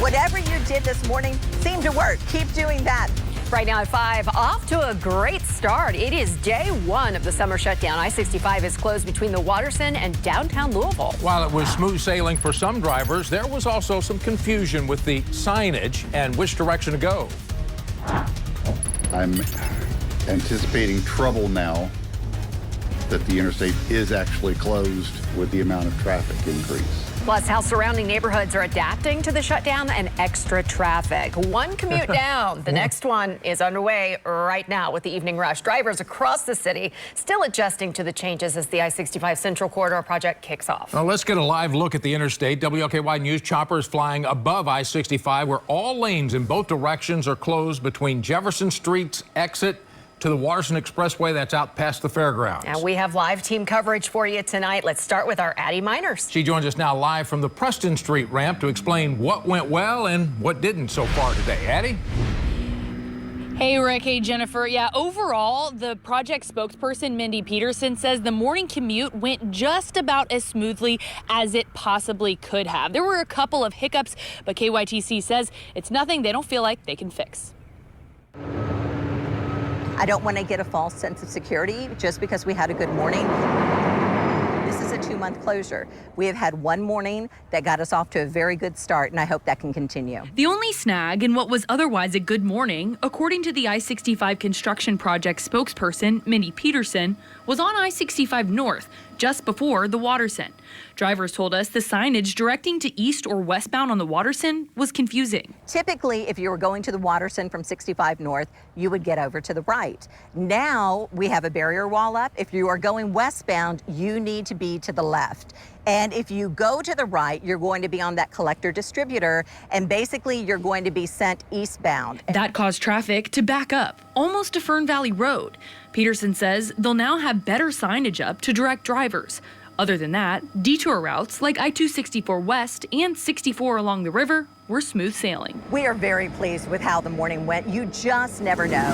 whatever you did this morning seemed to work. Keep doing that. Right now at 5, off to a great start. It is day 1 of the summer shutdown. I-65 is closed between the Waterson and downtown Louisville. While it was smooth sailing for some drivers, there was also some confusion with the signage and which direction to go. I'm anticipating trouble now that the interstate is actually closed with the amount of traffic increase. Plus, how surrounding neighborhoods are adapting to the shutdown and extra traffic. One commute down. The next one is underway right now with the evening rush. Drivers across the city still adjusting to the changes as the I-65 Central Corridor project kicks off. Now let's get a live look at the interstate. WLKY News choppers flying above I-65 where all lanes in both directions are closed between Jefferson Street's exit to the Waterson Expressway that's out past the fairgrounds. And we have live team coverage for you tonight. Let's start with our Addie Miners. She joins us now live from the Preston Street ramp to explain what went well and what didn't so far today. Addie? Hey, Rick. Hey, Jennifer. Yeah, overall, the project spokesperson, Mindy Peterson, says the morning commute went just about as smoothly as it possibly could have. There were a couple of hiccups, but KYTC says it's nothing they don't feel like they can fix. I don't want to get a false sense of security just because we had a good morning. This is a 2-month closure. We have had one morning that got us off to a very good start, and I hope that can continue. The only snag in what was otherwise a good morning, according to the I-65 construction project spokesperson, Mindy Peterson, was on I-65 North, just before the Waterson. Drivers told us the signage directing to east or westbound on the Waterson was confusing. Typically, if you were going to the Waterson from 65 North, you would get over to the right. Now we have a barrier wall up. If you are going westbound, you need to be to the left. And if you go to the right, you're going to be on that collector distributor, and basically you're going to be sent eastbound. That caused traffic to back up, almost to Fern Valley Road. Peterson says they'll now have better signage up to direct drivers. Other than that, detour routes like I-264 West and 64 along the river were smooth sailing. We are very pleased with how the morning went. You just never know.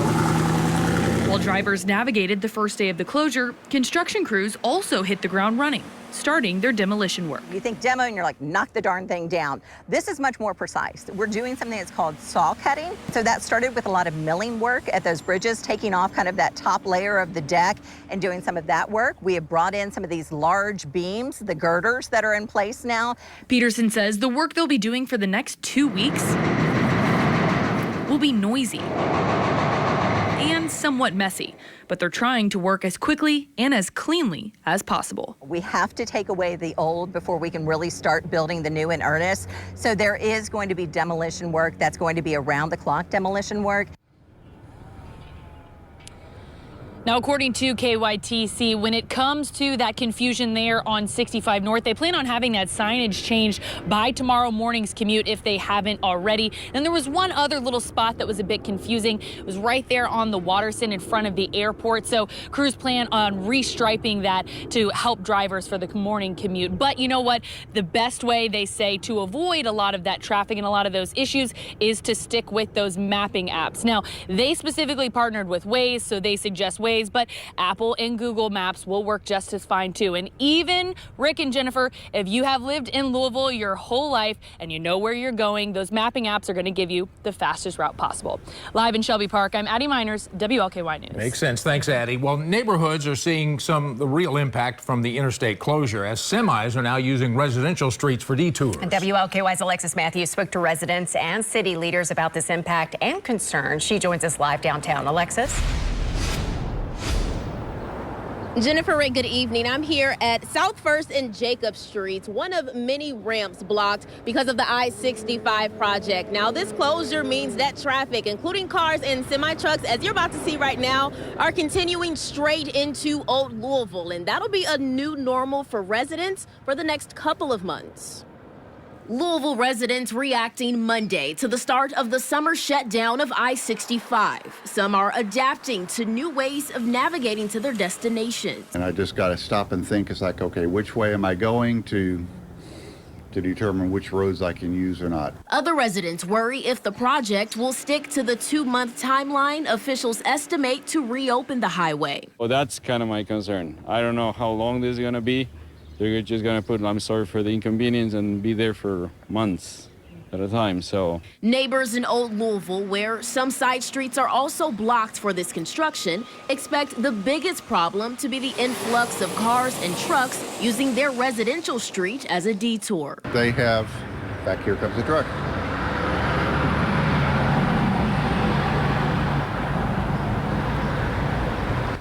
While drivers navigated the first day of the closure, construction crews also hit the ground running, starting their demolition work. You think demo and you're like, knock the darn thing down. This is much more precise. We're doing something that's called saw cutting. So that started with a lot of milling work at those bridges, taking off kind of that top layer of the deck and doing some of that work. We have brought in some of these large beams, the girders that are in place now. Peterson says the work they'll be doing for the next 2 weeks will be noisy and somewhat messy, but they're trying to work as quickly and as cleanly as possible. We have to take away the old before we can really start building the new in earnest. So there is going to be demolition work that's going to be around the clock demolition work. Now, according to KYTC, when it comes to that confusion there on 65 North, they plan on having that signage changed by tomorrow morning's commute if they haven't already. And there was one other little spot that was a bit confusing. It was right there on the Waterson in front of the airport. So crews plan on restriping that to help drivers for the morning commute. But you know what? The best way, they say, to avoid a lot of that traffic and a lot of those issues is to stick with those mapping apps. Now, they specifically partnered with Waze, so they suggest Waze. But Apple and Google Maps will work just as fine too. And even Rick and Jennifer, if you have lived in Louisville your whole life and you know where you're going, those mapping apps are going to give you the fastest route possible. Live in Shelby Park, I'm Addie Miners, WLKY News. Makes sense. Thanks, Addie. Well, neighborhoods are seeing the real impact from the interstate closure as semis are now using residential streets for detours. And WLKY's Alexis Matthews spoke to residents and city leaders about this impact and concern. She joins us live downtown. Alexis? Jennifer, Rick, good evening. I'm here at South First and Jacob Streets, one of many ramps blocked because of the I-65 project. Now, this closure means that traffic, including cars and semi-trucks, as you're about to see right now, are continuing straight into Old Louisville, and that'll be a new normal for residents for the next couple of months. Louisville residents reacting Monday to the start of the summer shutdown of I-65. Some are adapting to new ways of navigating to their destinations. And I just got to stop and think. It's like, okay, which way am I going to determine which roads I can use or not. Other residents worry if the project will stick to the 2-month timeline officials estimate to reopen the highway. Well, that's kind of my concern. I don't know how long this is going to be. They're just going to put, I'm sorry for the inconvenience, and be there for months. at a time. So Neighbors in Old Louisville, where some side streets are also blocked for this construction, expect the biggest problem to be the influx of cars and trucks using their residential street as a detour. They have, back here comes the truck.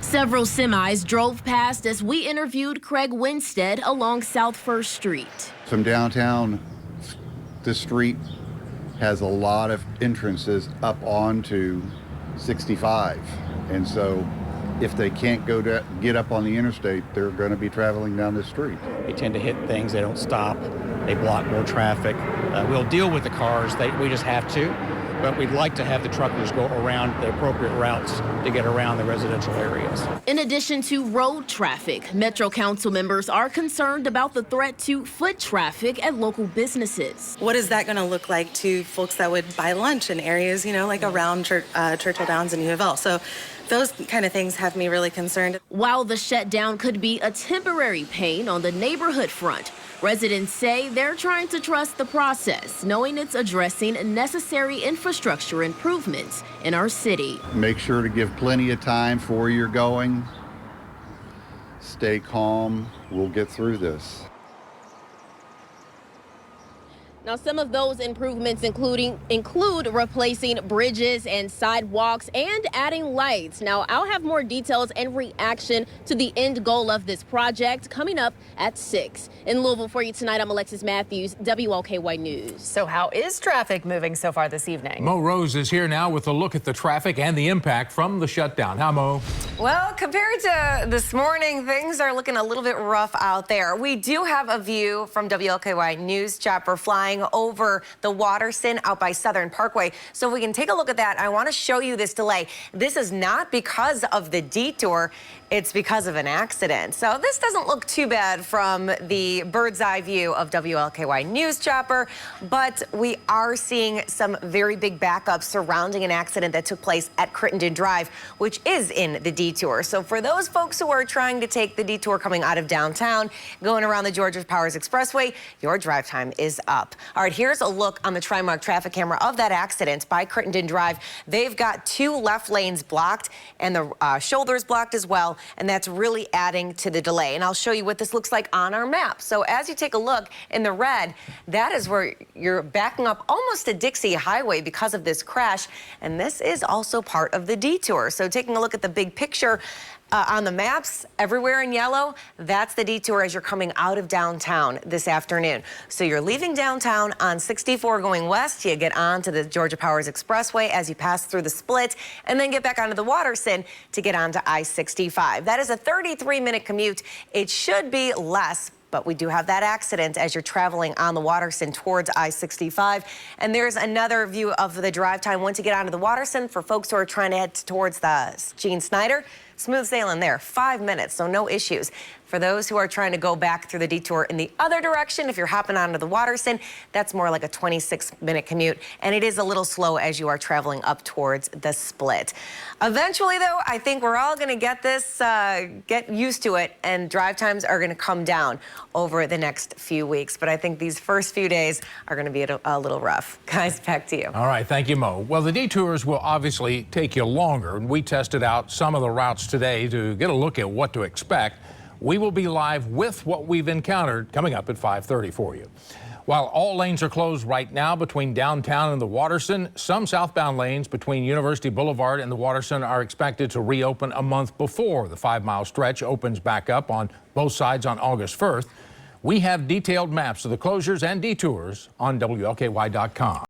Several semis drove past as we interviewed Craig Winstead along South First Street. From downtown, this street has a lot of entrances up onto 65. And so if they can't get up on the interstate, they're going to be traveling down this street. They tend to hit things, they don't stop, they block more traffic. We'll deal with the cars, we just have to, but we'd like to have the truckers go around the appropriate routes to get around the residential areas. In addition to road traffic, Metro Council members are concerned about the threat to foot traffic at local businesses. What is that going to look like to folks that would buy lunch in areas, like around Churchill Downs and U of L? So those kind of things have me really concerned. While the shutdown could be a temporary pain on the neighborhood front, residents say they're trying to trust the process, knowing it's addressing necessary infrastructure improvements in our city. Make sure to give plenty of time before you're going. Stay calm. We'll get through this. Now, some of those improvements include replacing bridges and sidewalks and adding lights. Now, I'll have more details and reaction to the end goal of this project coming up at 6. In Louisville for you tonight, I'm Alexis Matthews, WLKY News. So how is traffic moving so far this evening? Mo Rose is here now with a look at the traffic and the impact from the shutdown. How, Mo? Well, compared to this morning, things are looking a little bit rough out there. We do have a view from WLKY News chopper flying over the Watterson out by Southern Parkway. So if we can take a look at that, I want to show you this delay. This is not because of the detour. It's because of an accident. So this doesn't look too bad from the bird's eye view of WLKY News chopper, but we are seeing some very big backups surrounding an accident that took place at Crittenden Drive, which is in the detour. So for those folks who are trying to take the detour coming out of downtown, going around the Georgia Powers Expressway, your drive time is up. All right, here's a look on the Trimark traffic camera of that accident by Crittenden Drive. They've got 2 left lanes blocked and the shoulders blocked as well, and that's really adding to the delay. And I'll show you what this looks like on our map. So as you take a look in the red, that is where you're backing up almost to Dixie Highway because of this crash, and this is also part of the detour. So taking a look at the big picture, on the maps, everywhere in yellow, that's the detour as you're coming out of downtown this afternoon. So you're leaving downtown on 64 going west. You get on to the Georgia Powers Expressway as you pass through the split and then get back onto the Watterson to get onto I-65. That is a 33-minute commute. It should be less, but we do have that accident as you're traveling on the Watterson towards I-65. And there's another view of the drive time once you get onto the Watterson for folks who are trying to head towards the Gene Snyder. Smooth sailing there, 5 minutes, so no issues. For those who are trying to go back through the detour in the other direction, if you're hopping onto the Watterson, that's more like a 26-minute commute, and it is a little slow as you are traveling up towards the split. Eventually, though, I think we're all going to get used to it, and drive times are going to come down over the next few weeks. But I think these first few days are going to be a little rough. Guys, back to you. All right, thank you, Mo. Well, the detours will obviously take you longer, and we tested out some of the routes today to get a look at what to expect. We will be live with what we've encountered coming up at 5:30 for you. While all lanes are closed right now between downtown and the Watterson, some southbound lanes between University Boulevard and the Watterson are expected to reopen a month before the 5-mile stretch opens back up on both sides on August 1st. We have detailed maps of the closures and detours on WLKY.com.